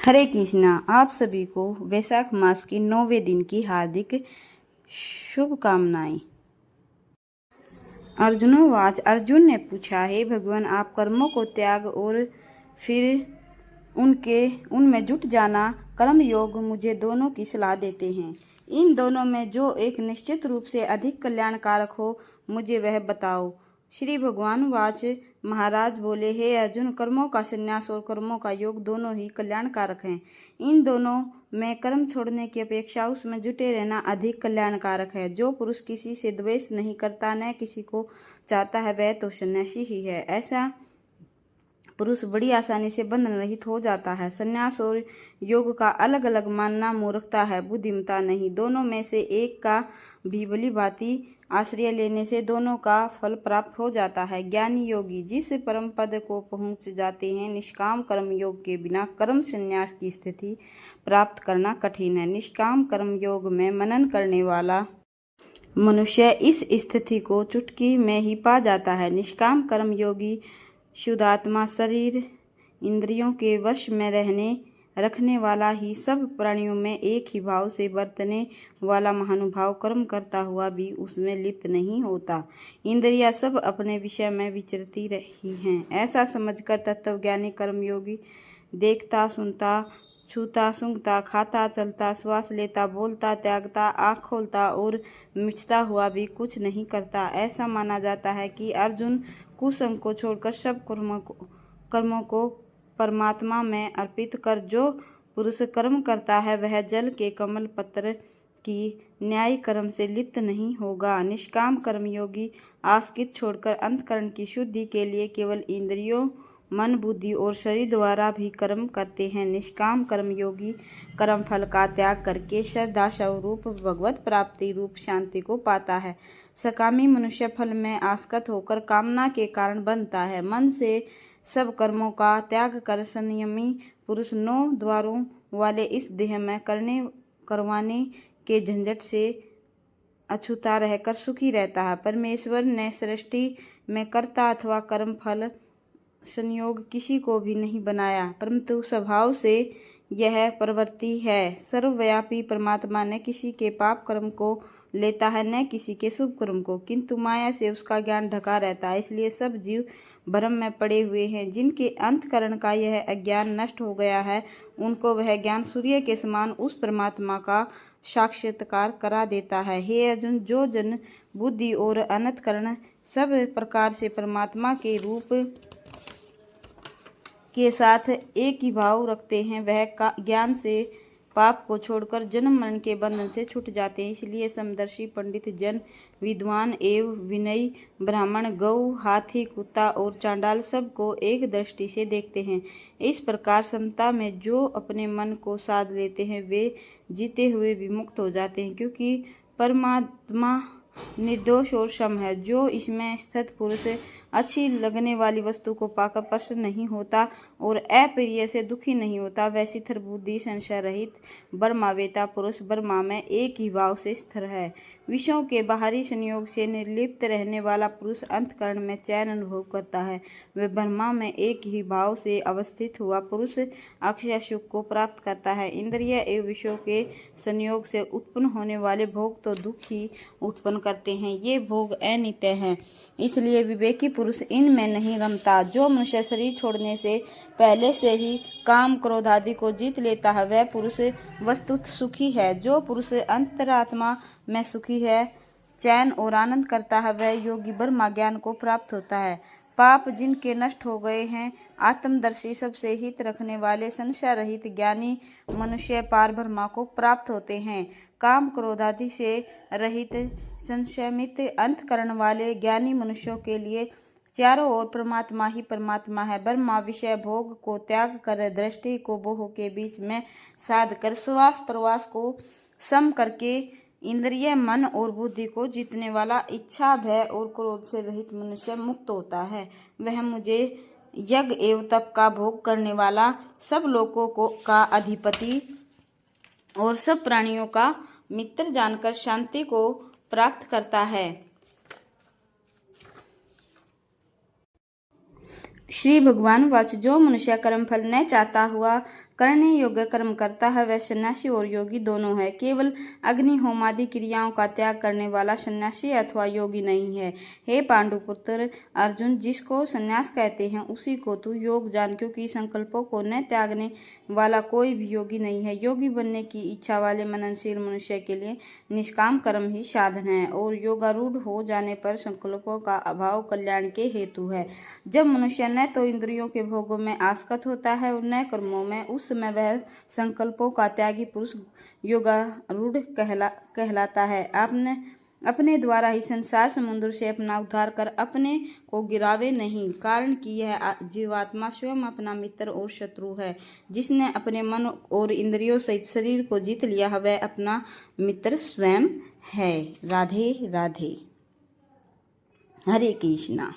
हरे कृष्णा। आप सभी को वैशाख मास की 9वें दिन की हार्दिक शुभकामनाएं। अर्जुनोवाच। अर्जुन ने पूछा, हे भगवान, आप कर्मों को त्याग और फिर उनमें जुट जाना, कर्म योग, मुझे दोनों की सलाह देते हैं। इन दोनों में जो एक निश्चित रूप से अधिक कल्याणकारक हो, मुझे वह बताओ। श्री भगवान वाच। महाराज बोले, हे अर्जुन, कर्मों का संन्यास और कर्मों का योग दोनों ही कल्याणकारक हैं। इन दोनों में कर्म छोड़ने की अपेक्षा उसमें जुटे रहना अधिक कल्याणकारक है। जो पुरुष किसी से द्वेष नहीं करता, न किसी को चाहता है, वह तो सन्यासी ही है। ऐसा पुरुष बड़ी आसानी से बंधन रहित हो जाता है। संन्यास और योग का अलग अलग मानना मूर्खता है, बुद्धिमता नहीं। दोनों में से एक का भी भली भांति आश्रय लेने से दोनों का फल प्राप्त हो जाता है। ज्ञानी योगी जिस परम पद को पहुंच जाते हैं, निष्काम कर्म योग के बिना कर्म संन्यास की स्थिति प्राप्त करना कठिन है। निष्काम कर्म योग में मनन करने वाला मनुष्य इस स्थिति को चुटकी में ही पा जाता है। निष्काम कर्म योगी शुद्धात्मा, शरीर इंद्रियों के वश में रखने वाला ही सब प्राणियों में एक ही भाव से बरतने वाला महानुभाव, कर्म करता हुआ भी उसमें लिप्त नहीं होता। इंद्रियां सब अपने विषय में विचरती रही हैं, ऐसा समझकर तत्वज्ञानी कर्मयोगी देखता, सुनता, छूता, सूंघता, खाता, चलता, श्वास लेता, बोलता, त्यागता, आँख खोलता और मिचता हुआ भी कुछ नहीं करता। ऐसा माना जाता है कि अर्जुन, कुसंग को छोड़कर सब कर्मों को परमात्मा में अर्पित कर जो पुरुष कर्म करता है, वह जल के कमल पत्र की न्याय कर्म से लिप्त नहीं होगा। निष्काम कर्मयोगी आसक्ति छोड़कर अंतःकरण की शुद्धि के लिए केवल इंद्रियों, मन, बुद्धि और शरीर द्वारा भी कर्म करते हैं। निष्काम कर्मयोगी कर्म फल का त्याग करके श्रद्धा स्वरूप भगवत प्राप्ति रूप शांति को पाता है। सकामी मनुष्य फल में आसक्त होकर कामना के कारण बनता है। मन से सब कर्मों का त्याग कर संयमी पुरुष 9 द्वारों वाले इस देह में करवाने के झंझट से अछूता रहकर सुखी रहता है। परमेश्वर ने सृष्टि में कर्ता अथवा कर्म फल संयोग किसी को भी नहीं बनाया, परंतु स्वभाव से यह प्रवृत्ति है। सर्वव्यापी परमात्मा न किसी के पाप कर्म को लेता है, न किसी के शुभ कर्म को, किंतु माया से उसका ज्ञान ढका रहता है। इसलिए सब जीव भ्रम में पड़े हुए हैं। जिनके अंतःकरण का यह अज्ञान नष्ट हो गया है, उनको वह ज्ञान सूर्य के समान उस परमात्मा का साक्षात्कार करा देता है। हे अर्जुन, जो जन बुद्धि और अंतःकरण सब प्रकार से परमात्मा के रूप के साथ एक ही भाव रखते हैं, वह ज्ञान से पाप को छोड़कर जन्म मरण के बंधन से छूट जाते हैं। इसलिए समदर्शी पंडित जन, विद्वान एवं विनयी ब्राह्मण, गौ, हाथी, कुत्ता और चांडाल सबको एक दृष्टि से देखते हैं। इस प्रकार समता में जो अपने मन को साध लेते हैं, वे जीते हुए भी मुक्त हो जाते हैं, क्योंकि परमात्मा निर्दोष और सम है। जो इसमें स्थित पुरुष अच्छी लगने वाली वस्तु को पाकर प्रसन्न नहीं होता और अप्रिय से दुखी नहीं होता, वह शिथिर बुद्धि, संशय रहित ब्रह्मावेता पुरुष ब्रह्मा में एक ही भाव से स्थिर है। विषयों के बाहरी संयोग से निर्लिप्त रहने वाला पुरुष अंतःकरण में चैन अनुभव करता है। वह ब्रह्मा में एक ही भाव से अवस्थित हुआ पुरुष अक्षय सुख को प्राप्त करता है। इंद्रिय एवं विषयों के संयोग से उत्पन्न होने वाले भोग तो दुख ही उत्पन्न करते हैं। ये भोग अनित्य हैं, इसलिए विवेकी पुरुष इनमें नहीं रमता। जो मनुष्य शरीर छोड़ने से पहले से ही काम, क्रोध आदि को जीत लेता है, वह पुरुष वस्तुतः सुखी है। जो पुरुष अंतरात्मा में सुखी है, चैन और आनंद करता है, वह योगी ब्रह्म ज्ञान को प्राप्त होता है। पाप जिनके नष्ट हो गए हैं, आत्मदर्शी, सबसे हित रखने वाले, संशय रहित ज्ञानी मनुष्य पार ब्रह्मा को प्राप्त होते हैं। काम, क्रोध आदि से रहित, संशमित अंतःकरण वाले ज्ञानी मनुष्यों के लिए चारों ओर परमात्मा ही परमात्मा है। ब्रह्मा विषय भोग को त्याग कर दृष्टि को बोह के बीच में साध कर श्वास प्रवास को सम करके इंद्रिय, मन और बुद्धि को जीतने वाला, इच्छा, भय और क्रोध से रहित मनुष्य मुक्त होता है। वह मुझे यज्ञ एवं तप का भोग करने वाला, सब लोगों का अधिपति और सब प्राणियों का मित्र जानकर शांति को प्राप्त करता है। श्री भगवान वाच। जो मनुष्य कर्म फल न चाहता हुआ करने योग्य कर्म करता है वह सन्यासी और योगी दोनों है। केवल अग्नि होमादि क्रियाओं का त्याग करने वाला सन्यासी अथवा योगी नहीं है। हे पांडुपुत्र अर्जुन, जिसको सन्यास कहते हैं उसी को तू योग जान, क्योंकि संकल्पों को न त्यागने वाला कोई भी योगी नहीं है। योगी बनने की इच्छा वाले मननशील मनुष्य के लिए निष्काम कर्म ही साधन है और योगारूढ़ हो जाने पर संकल्पों का अभाव कल्याण के हेतु है। जब मनुष्य न तो इंद्रियों के भोगों में आसक्त होता है और न कर्मों में, उस समय वह संकल्पों का त्यागी पुरुष योगारूढ़ कहलाता है। आपने अपने द्वारा ही संसार समुद्र से अपना उद्धार कर अपने को गिरावे नहीं, कारण कि यह जीवात्मा स्वयं अपना मित्र और शत्रु है। जिसने अपने मन और इंद्रियों सहित शरीर को जीत लिया है वह अपना मित्र स्वयं है। राधे राधे। हरे कृष्णा।